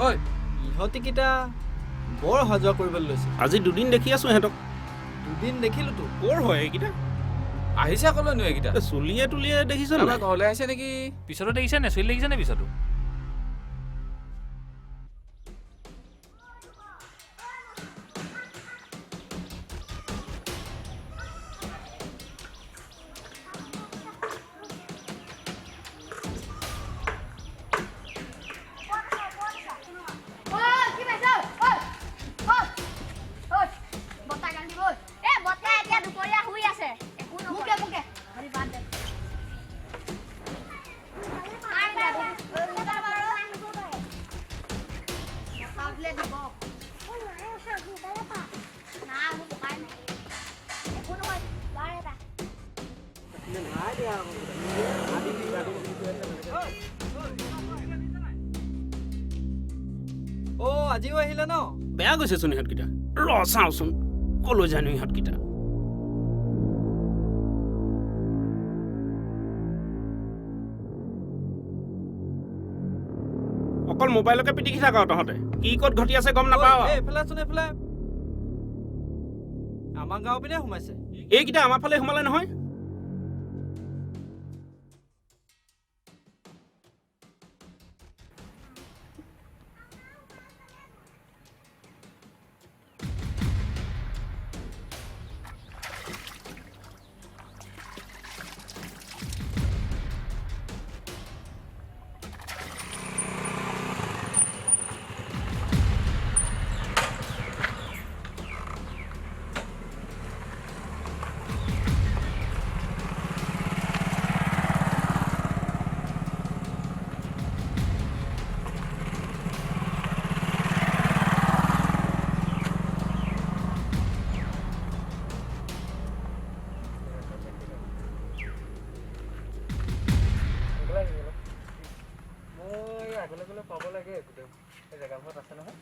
ঐ ইহঁতিকেইটা বৰ অহা যোৱা কৰিবলৈ লৈছে। আজি দুদিন দেখি আছো সিহঁতক। দুদিন দেখিলোতো। ক'ৰ হয় এইকেইটা? আহিছে ক'লৈ নো এইকেইটা? চুলিয়ে তুলিয়ে দেখিছ আমাৰ ঘৰলৈ আহিছে নেকি? পিছতো দেখিছে নে? চুলি দেখিছে নে পিছতো? আজিও আহিলে ন? বেয়া গৈছেচোন ইহঁতকেইটা। ৰ চাওঁচোন ক'লৈ জানো ইহঁতকেইটা। অকল মোবাইলকে পিটিকি থাক তহঁতে, কি ক'ত ঘটি আছে গম নাপাৱ। এইফালেচোন এইফালে। আমাৰ গাঁও পিনে সোমাইছে। এইকেইটা আমাৰ ফালে সোমালে নহয়। পাব লাগে গোটেই জেগাবোৰত আছে নহয়।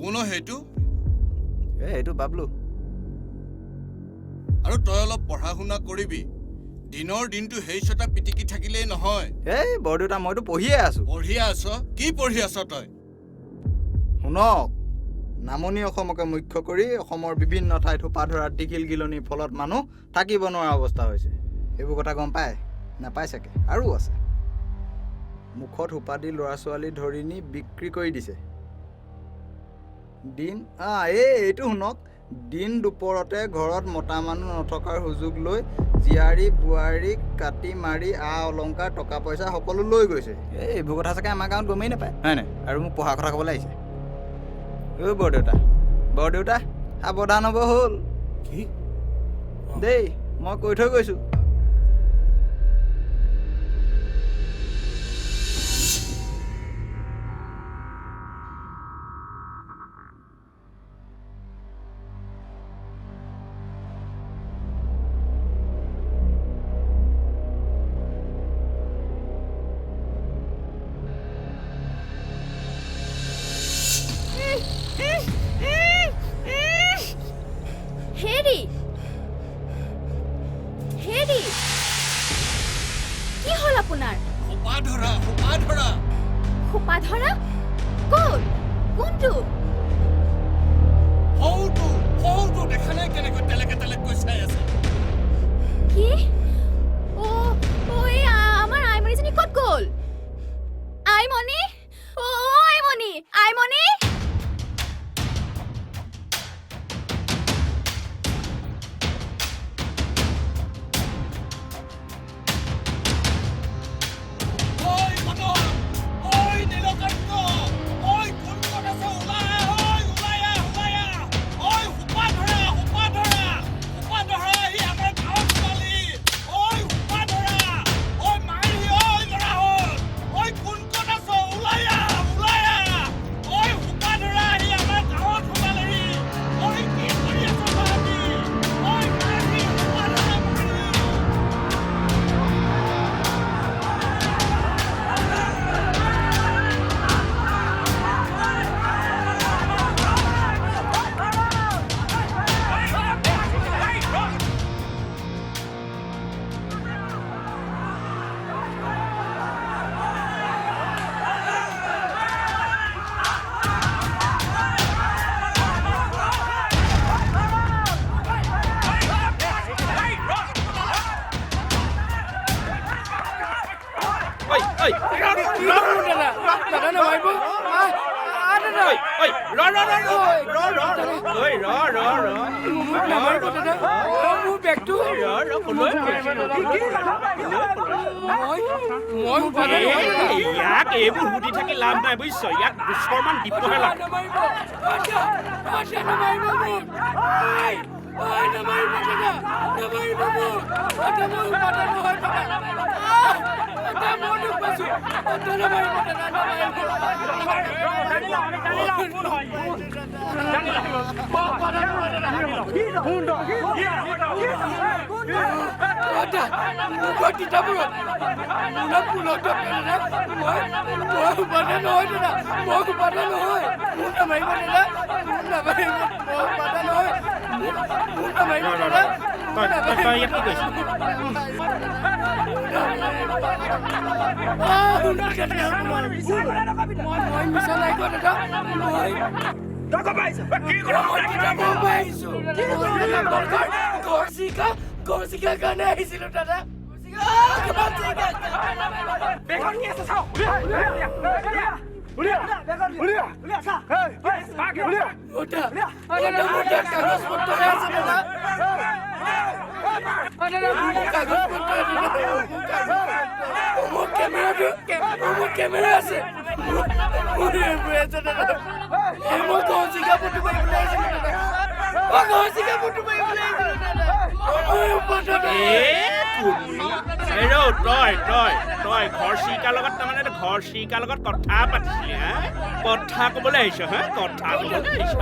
কোনো সেইটো এইটো বাবলু। আৰু তই অলপ পঢ়া শুনা কৰিবি। দিনৰ দিনটো সেই ছটা পিটিকি থাকিলেই নহয়। এই বৰদেউতা মইতো পঢ়িয়ে আছো। পঢ়িয়ে আছ? কি পঢ়ি আছ তই? শুনক, নামনি অসমকে মুখ্য কৰি অসমৰ বিভিন্ন ঠাইত সোপা ধৰা টিকিল গিলনিৰ ফলত মানুহ থাকিব নোৱাৰা অৱস্থা হৈছে। এইবোৰ কথা গম পায় নাপায় চাগে। আৰু আছে, মুখত সোপা দি ল'ৰা ছোৱালী ধৰি নি বিক্ৰী কৰি দিছে। এইটো শুনক, দিন দুপৰতে ঘৰত মতা মানুহ নথকাৰ সুযোগ লৈ জীয়াৰী বোৱাৰীক কাটি মাৰি অলংকাৰ টকা পইচা সকলো লৈ গৈছে। এইবোৰ কথা চাগে আমাৰ গাঁৱত গমেই নাপায়, হয় নাই? আৰু মোক পঢ়া কথা ক'বলৈ আহিছে। বৰদেউতা সাৱধান হ'ব হ'ল দেই, মই কৈ থৈ গৈছোঁ। হেৰি কি হ'ল আপোনাৰ? সোপা ধৰা সোপা ধৰা। সোপা ধৰা? ক'ত? কোনটো? সৌটো দেখা নাই কেনেকৈ তেলেকৈ চাই আছে। কি? এই আমাৰ আইমণিজনী ক'ত গ'ল? আইমণি? আইমণি? ঐ নীলকণ্ঠ! ইয়াক এইবোৰ সুধি থাকি লাভ নাই বুজিছ ইয়াক দুশমান দিবহে লাগে তই ইয়াক কি কৈছ গৰচিকা কাৰণে আহিছিলো দাদা কেমেৰা আছে তই ঘৰ চিৰিকাৰ লগত তাৰমানে ঘৰ চিৰিকাৰ লগত কথা পাতিছিলি হা কথা ক'বলৈ আহিছ হা কথা ক'বলৈ আহিছ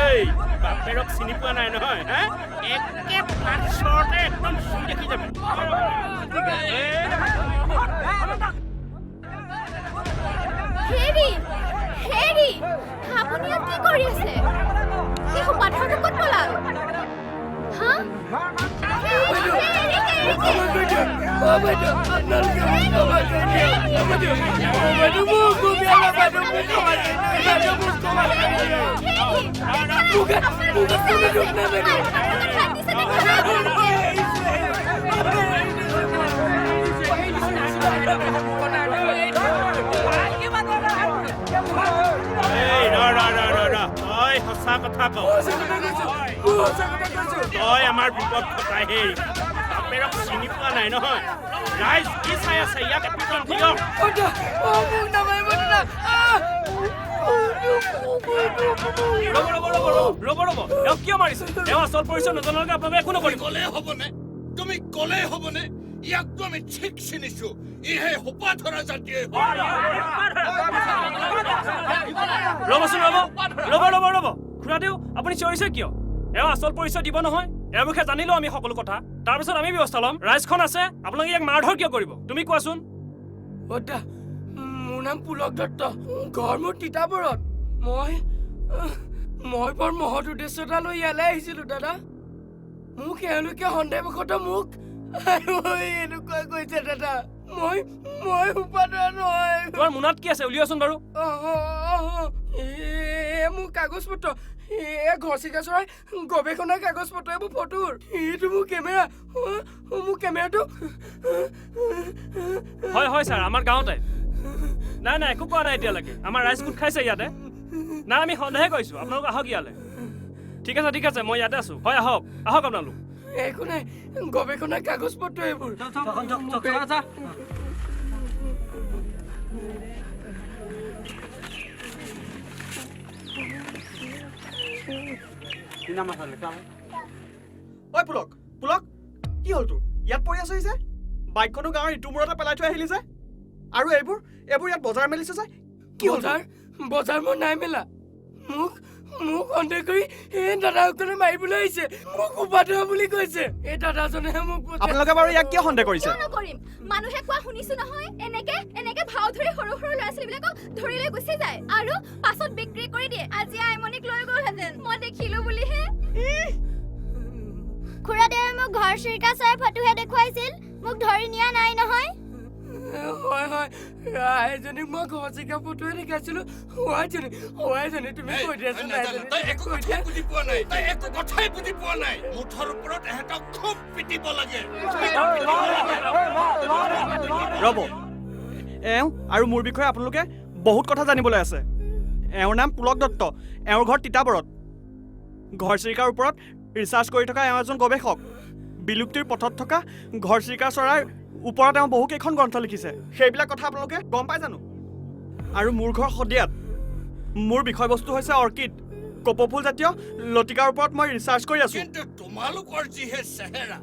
এই বাপেৰক চিনি পোৱা নাই নহয় হা একে পাছতে একদম চুই দেখি যাবি হেৰি আপুনি ইয়াত কি কৰি আছে এই পাথৰটো ক'ত পলাল হা তই সঁচা কথা কওঁ তই আমাৰ বিপদ ঘটাই হেৰি বাপেৰক চিনি পোৱা নাই নহয় ৰাইজ কি চাই আছে ইয়াক এপিজন দিয়ক ৰ'ব এওঁ কিয় মাৰিছে এওঁ আচল পৰিচয় নজনালৈকে আপোনালোকে একো নকৰিব তুমি ক'লেই হ'বনে ইয়াকতো আমি ঠিক চিনিছো ইহে সোপা ধৰা জাতিয়ে ৰ'বচোন ৰ'ব খুৰাদেউ আপুনি চিঞৰিছে কিয় এওঁ আচল পৰিচয় দিব নহয় এওঁৰ বিষয়ে জানিলো আমি সকলো কথা তাৰপিছত আমি ব্যৱস্থা ল'ম ৰাইজখন আছে আপোনালোকে ইয়াক মাৰধৰ কিয় কৰিব তুমি কোৱাচোন মোৰ নাম পুলক দত্ত ঘৰ মোৰ তিতাবৰত মই বৰ মহৎ উদ্দেশ্য এটা লৈ ইয়ালৈ আহিছিলো দাদা মোক এওঁলোকে সন্দেহবশতঃ মোক এনেকুৱা কৈছে দাদা মই উপাদান নহয় তোমাৰ মোনাত কি আছে উলিয়াচোন বাৰু মোৰ কাগজ পত্ৰ ঘৰচিকা চৰাই গৱেষণা কাগজ পত্ৰ এইবোৰ ফটোৰ এইটো মোৰ কেমেৰা মোৰ কেমেৰাটো হয় ছাৰ আমাৰ গাঁৱতে নাই একো কোৱা নাই এতিয়ালৈকে আমাৰ ৰাইজ গোট খাইছে ইয়াতে নাই আমি সন্দেহে কৰিছোঁ আপোনালোক আহক ইয়ালৈ ঠিক আছে মই ইয়াতে আছোঁ হয় আহক আপোনালোক একো নাই গৱেষণা কাগজ পত্ৰ এইবোৰ ঐ পুলক কি হ'ল তোৰ ইয়াত পৰি আছ যে বাইকখনো গাঁৱৰ ইটো মূৰতে পেলাই থৈ আহিলি যে আৰু এইবোৰ ইয়াত বজাৰ মেলিছে যে কি হ'ল বজাৰ মই নাই মেলা মোক সন্দেহ কৰি এই দাদাসকলে মাৰিবলৈ আহিছে মোক উপাধৰা বুলি কৈছে এই দাদাজনে মোক আপোনালোকে বাৰু ইয়াক কিয় সন্দেহ কৰিছে নকৰিম মানুহে কোৱা শুনিছো নহয় এনেকে ভাও ধৰি সৰু ল'ৰা ছোৱালীবিলাকক ধৰি লৈ গুচি যায় আৰু পাছত বিক্ৰী কৰি দিয়ে আজি আইমনিক লৈ গ'লহেঁতেন মই দেখিলো বুলিহে খুৰাদেৱে মোক ঘৰ চিৰিকা চৰাই ফটোহে দেখুৱাইছিল মোক ধৰি নিয়া নাই নহয় হয় হয় ৰাইজনীক মই ঘৰ চিকা ফটোৱে দেখাইছিলো হোৱাইজনী তুমি এই, কৈ দিয়াচোন নাজানো, তই একো কথাই বুজি পোৱা নাই তই একো কথাই বুজি পোৱা নাই মুঠৰ ওপৰত এহেঁতক খুব পিটিব লাগে ৰ'ব এওঁ আৰু মোৰ বিষয়ে আপোনালোকে বহুত কথা জানিবলৈ আছে এওঁৰ নাম পুলক দত্ত এওঁৰ ঘৰ তিতাবৰত ঘৰচিৰিকাৰ ওপৰত ৰিচাৰ্চ কৰি থকা এওঁ এজন গৱেষক বিলুপ্তিৰ পথত থকা ঘৰচিৰিকা চৰাইৰ ওপৰত এওঁ বহুকেইখন গ্ৰন্থ লিখিছে সেইবিলাক কথা আপোনালোকে গম পাই জানো আৰু মোৰ ঘৰ শদিয়াত মোৰ বিষয়বস্তু হৈছে অৰ্কিড কপৌফুল জাতীয় লতিকাৰ ওপৰত মই ৰিচাৰ্চ কৰি আছো কিন্তু তোমালোকৰ যিহে চেহেৰা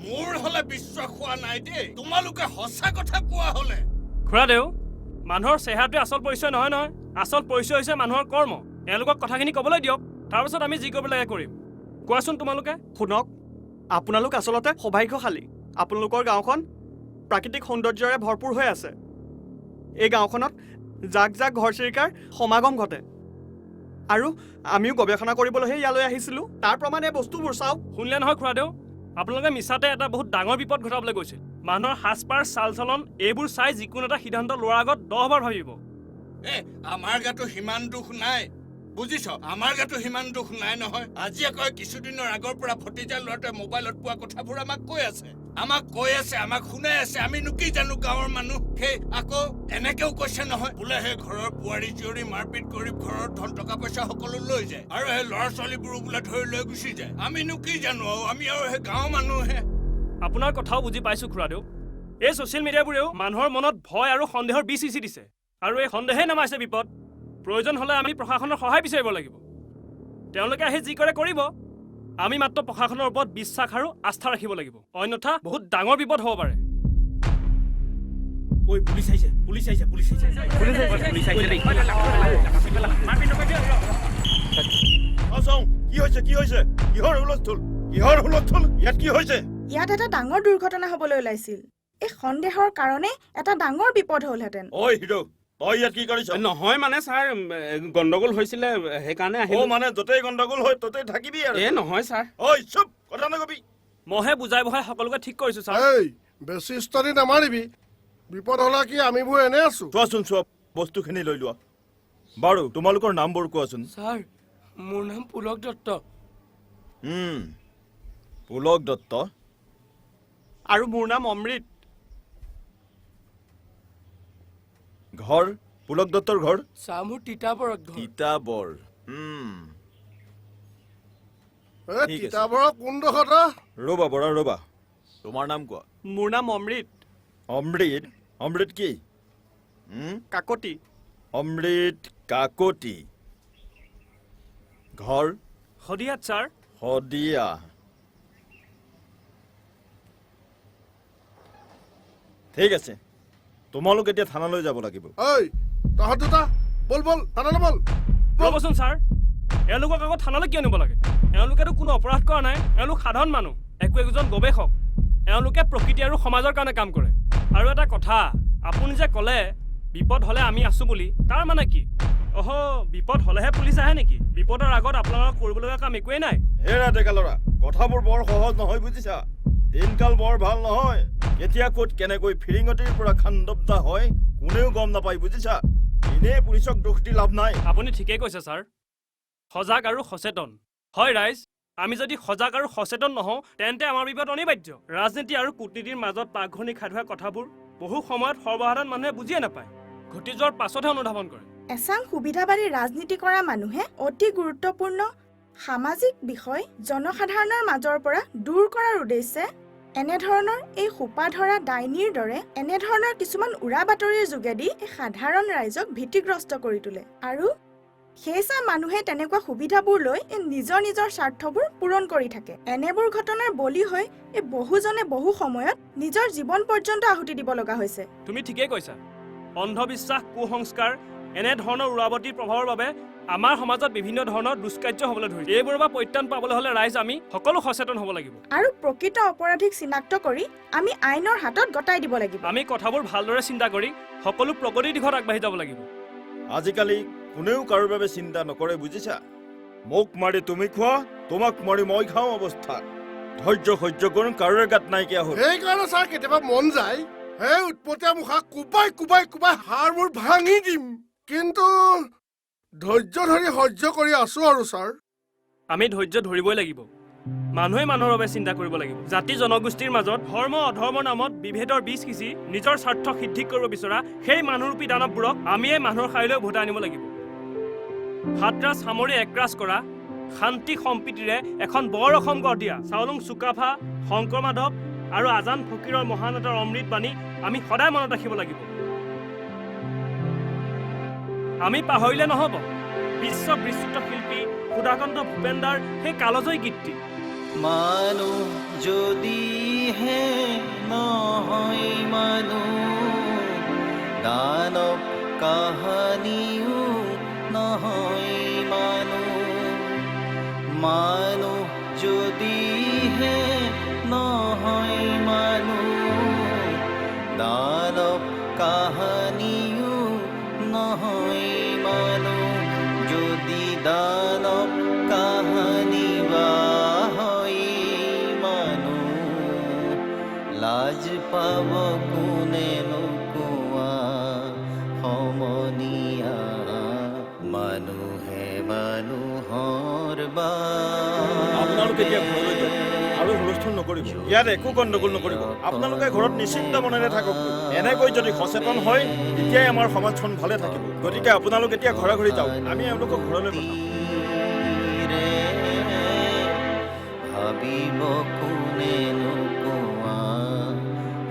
মোৰ হলে বিশ্বাস হোৱা নাই দেই তোমালোকে সঁচা কথা কোৱা হলে খুৰাদেউ মানুহৰ চেহেৰাটোৱে আচল পৰিচয় নহয় নহয় আচল পৰিচয় হৈছে মানুহৰ কৰ্ম এওঁলোকক কথাখিনি ক'বলৈ দিয়ক তাৰপিছত আমি যি কৰিব লাগে কৰিম কোৱাচোন তোমালোকে শুনক আপোনালোক আচলতে সৌভাগ্যশালী আপোনালোকৰ গাঁওখন প্ৰাকৃতিক সৌন্দৰ্যৰে ভৰপূৰ হৈ আছে এই গাঁওখনত জাক জাক ঘৰচিৰিকাৰ সমাগম ঘটে আৰু আমিও গৱেষণা কৰিবলৈহে ইয়ালৈ আহিছিলোঁ তাৰ প্ৰমাণে বস্তুবোৰ চাওক শুনিলে নহয় খুৰাদেউ আপোনালোকে মিছাতে এটা বহুত ডাঙৰ বিপদ ঘটাবলৈ গৈছিল মানুহৰ সাজপাৰ চাল চলন এইবোৰ চাই যিকোনো এটা সিদ্ধান্ত লোৱাৰ আগত 10 বাৰ ভাবিব আমাৰ গাতো সিমান দুখ নাই বুজিছ আমাৰ গাতো সিমান দুখ নাই নহয় আজি আকৌ কিছুদিনৰ আগৰ পৰা ভতিজা ল'ৰাটোৱে মোবাইলত পোৱা কথাবোৰ আমাক কৈ আছে আমাক শুনাই আছে আমিনো কি জানো গাঁৱৰ মানুহ সেই আকৌ এনেকেও কৈছে নহয় বোলে সেই ঘৰৰ বোৱাৰী জীয়ৰী মাৰপিট কৰি ঘৰৰ ধন টকা পইচা সকলো লৈ যায় আৰু সেই ল'ৰা ছোৱালীবোৰো বোলে ধৰি লৈ গুচি যায় আমিনো কি জানো আমি আৰু সেই গাঁৱৰ মানুহহে আপোনাৰ কথাও বুজি পাইছো খুৰাদেউ এই ছ'চিয়েল মিডিয়াবোৰেও মানুহৰ মনত ভয় আৰু সন্দেহৰ বীজ সিঁচি দিছে আৰু এই সন্দেহে নামাইছে বিপদ প্ৰয়োজন হ'লে আমি প্ৰশাসনৰ সহায় বিচাৰিব লাগিব তেওঁলোকে আহি যি কৰে কৰিব আমি মাত্ৰ প্ৰশাসনৰ ওপৰত বিশ্বাস আৰু আস্থা ৰাখিব লাগিব অন্যথা বহুত ডাঙৰ বিপদ হ'ব পাৰে ঐ পুলিচ আহিছে কি হৈছে কিহৰ হুলস্থুল ইয়াত কি হৈছে ইয়াত এটা ডাঙৰ দুৰ্ঘটনা হ'বলৈ ওলাইছিল এই সন্দেহৰ কাৰণে এটা ডাঙৰ বিপদ হ'লহেঁতেন ঐ হিৰো তই ইয়াত কি কৰিছ নহয় মানে ছাৰ গণ্ডগোল হৈছিলে সেইকাৰণে আহিলোঁ মানে য'তেই গণ্ডগোল হয় ত'তেই থাকিবি আৰু নহয় ছাৰ ঐ চুপ কথা নকবি মইহে বুজাই বহাই সকলোকে ঠিক কৰিছো ছাৰ এই বেছি ষ্টাডি নামাৰিবি বিপদ হ'লে কি আমিবোৰ এনে আছো চোৱা বস্তুখিনি লৈ লোৱা বাৰু তোমালোকৰ নামবোৰ কোৱাচোন ছাৰ মোৰ নাম পুলক দত্ত পুলক দত্ত আৰু মোৰ নাম অমৃত ঘৰ পুলক দত্তৰ ঘৰ মোৰ তিতাবৰত ঘৰ তিতাবৰ ঠিক আছে। তিতাবৰৰ কোনডোখৰত ৰ'বা বৰা ৰ'বা তোমাৰ নাম কোৱা মোৰ নাম অমৃত অমৃত কি কাকতি অমৃত কাকতি ঘৰ শদিয়াত ছাৰ শদিয়া ঠিক আছে তোমালোক এতিয়া থানালৈ যাব লাগিব ঐ তহঁত দুটা বল থানালৈ বল ৰ'বচোন ছাৰ এওঁলোকক আকৌ থানালৈ কিয় নিব লাগে এওঁলোকেতো কোনো অপৰাধ কৰা নাই এওঁলোক সাধাৰণ মানুহ একজন গৱেষক এওঁলোকে প্ৰকৃতি আৰু সমাজৰ কাৰণে কাম কৰে আৰু এটা কথা আপুনি যে ক'লে বিপদ হ'লে আমি আছো বুলি তাৰ মানে কি বিপদ হ'লেহে পুলিচ আহে নেকি বিপদৰ আগত আপোনালোকক কৰিবলগীয়া কাম একোৱেই নাই হেৰা ডেকা ল'ৰা কথাবোৰ বৰ সহজ নহয় বুজিছা দিনকাল বৰ ভাল নহয় কেতিয়া ক'ত কেনেকৈ ফিৰিঙতিৰ পৰা খান্দব্দা হয় কোনেও গম নাপায় বুজিছা এনেই পুলিচক দোষ দি লাভ নাই আপুনি ঠিকেই কৈছে ছাৰ সজাগ আৰু সচেতন হয় ৰাইজ আমি যদি সজাগ আৰু সচেতন নহওঁ তেন্তে আমাৰ বিপদ অনিবাৰ্য ৰাজনীতি আৰু কূটনীতিৰ মাজত পাকঘনি খাই থোৱা কথাবোৰ বহু সময়ত সৰ্বসাধাৰণ মানুহে বুজিয়ে নাপায় ঘটি যোৱাৰ পাছতহে অনুধাৱন কৰে এচাম সুবিধাবাদী ৰাজনীতি কৰা মানুহে অতি গুৰুত্বপূৰ্ণ সামাজিক বিষয় জনসাধাৰণৰ মাজৰ পৰা দূৰ কৰাৰ উদ্দেশ্যে এনেধৰণৰ এই সোপা ধৰা ডাইনীৰ দৰে এনেধৰণৰ কিছুমান উৰা বাতৰিৰ যোগেদি সাধাৰণ ৰাইজক ভীতিগ্ৰস্ত কৰি তোলে আৰু সেইচা মানুহে তেনেকুৱা সুবিধাবোৰ লৈ নিজৰ স্বাৰ্থবোৰ পূৰণ কৰি থাকে এনেবোৰ ঘটনাৰ বলি হৈ বহুজনে বহু সময়ত নিজৰ জীৱন পৰ্যন্ত আহুতি দিব লগা হৈছে তুমি ঠিকেই কৈছা অন্ধবিশ্বাস কুসংস্কাৰ এনেধৰণৰ উৰাবাতীৰ প্ৰভাৱৰ বাবে আমাৰ সমাজত বিভিন্ন ধৰণৰ দুষ্কাৰ্য হ'বলৈ ধৰিছে এইবোৰৰ পৰা পৰিত্ৰাণ পাবলৈ হ'লে ৰাইজ আমি সকলো সচেতন হ'ব লাগিব আৰু প্ৰকৃত অপৰাধীক চিনাক্ত কৰি আমি আইনৰ হাতত গতাই দিব লাগিব আমি কথাবোৰ ভালদৰে চিন্তা কৰি সকলো প্ৰগতিৰ দিশত আগবাঢ়ি যাব লাগিব আজিকালি কোনেও কাৰোৰ বাবে চিন্তা নকৰে বুজিছা মোক মাৰি তুমি খোৱা তোমাক মাৰি মই খাওঁ অৱস্থা ধৈৰ্য সহ্য কৰোঁ কাৰোৰে গাত নাইকিয়া হ'ল সেইকাৰণে ছাৰ কেতিয়াবা মন যায় সেই উৎপতীয়া মুখা কোবাই কোবাই কোবাই হাড়বোৰ ভাঙি দিম কিন্তু ধৈৰ্য ধৰি সহ্য কৰি আছো আৰু ছাৰ আমি ধৈৰ্য ধৰিবই লাগিব মানুহে মানুহৰ বাবে চিন্তা কৰিব লাগিব জাতি জনগোষ্ঠীৰ মাজত ধৰ্ম অধৰ্মৰ নামত বিভেদৰ বীজ সিঁচি নিজৰ স্বাৰ্থ সিদ্ধি কৰিব বিচৰা সেই মানুহৰূপী দানৱবোৰক আমিয়ে মানুহৰ শাৰীলৈ উভতাই আনিব লাগিব হাতৰাজ সামৰি একৰাজ কৰা শান্তি সম্প্ৰীতিৰে এখন বৰ অসম গঢ় দিয়া চাউলুং চুকাফা শংকৰ মাধৱ আৰু আজান ফকীৰৰ মহানাটৰ অমৃত বাণী আমি সদায় মনত ৰাখিব লাগিব আমি পাহৰিলে নহ'ব বিশ্ব বিস্তৃত শিল্পী সুধাকান্ত ভূপেন্দাৰ সেই কালজয়ী গীতটি মানুহ যদিহে নহয় মানুহ দানৱ কাহানিও নহয় মানুহ যদিহে নহয় মানুহ দানৱ কাহানিও নহয় মানুহ যদি দানৱ কাহানি বা হয় মানুহ লাজ পাব কোনেনো কোৱা সমনীয়া মানুহে মানুহৰ আপোনালোকে এতিয়া ঘৰলৈ যাওক আৰু হুলস্থুল নকৰিব ইয়াত একো গণ্ডগোল নকৰিব আপোনালোকে ঘৰত নিশ্চিন্ত মনেৰে থাকক এনেকৈ যদি সচেতন হয় তেতিয়াই আমাৰ সমাজখন ভালে থাকিব গতিকে আপোনালোক এতিয়া ঘৰে ঘৰে যাওক আমি এওঁলোকক ঘৰলৈ পঠাম ভাবিব কোনেনো কোৱা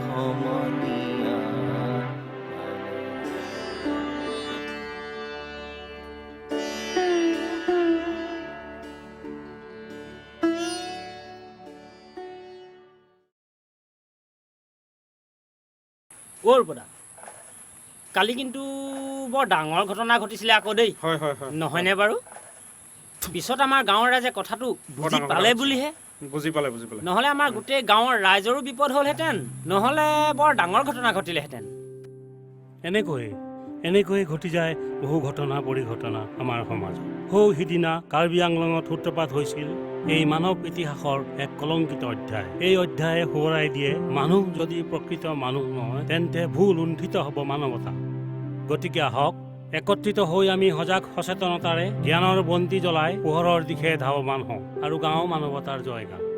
সমনীয়া ৰূপদা কালি কিন্তু বৰ ডাঙৰ ঘটনা ঘটিছিলে আকৌ দেই হয় হয় হয় নহয়নে বাৰু পিছত আমাৰ গাঁৱৰ ৰাইজে কথাটো বুজি পালে বুলিহে বুজি পালে নহ'লে আমাৰ গোটেই গাঁৱৰ ৰাইজৰো বিপদ হ'লহেঁতেন নহ'লে বৰ ডাঙৰ ঘটনা ঘটিলেহেঁতেন এনেকৈ ঘটি যায় বহু ঘটনা পৰিঘটনা আমাৰ সমাজত সিদিনা কাৰ্বি আংলঙত সূত্ৰপাত হৈছিল এই মানৱ ইতিহাসৰ এক কলংকিত অধ্যায় এই অধ্যায়ে সোঁৱৰাই দিয়ে মানুহ যদি প্ৰকৃত মানুহ নহয় তেন্তে ভুল লুণ্ঠিত হ'ব মানৱতা গতিকে আহক একত্ৰিত হৈ আমি সজাগ সচেতনতাৰে জ্ঞানৰ বন্তি জ্বলাই পোহৰৰ দিশে ধাৱমান হওঁ আৰু গাঁও মানৱতাৰ জয়গান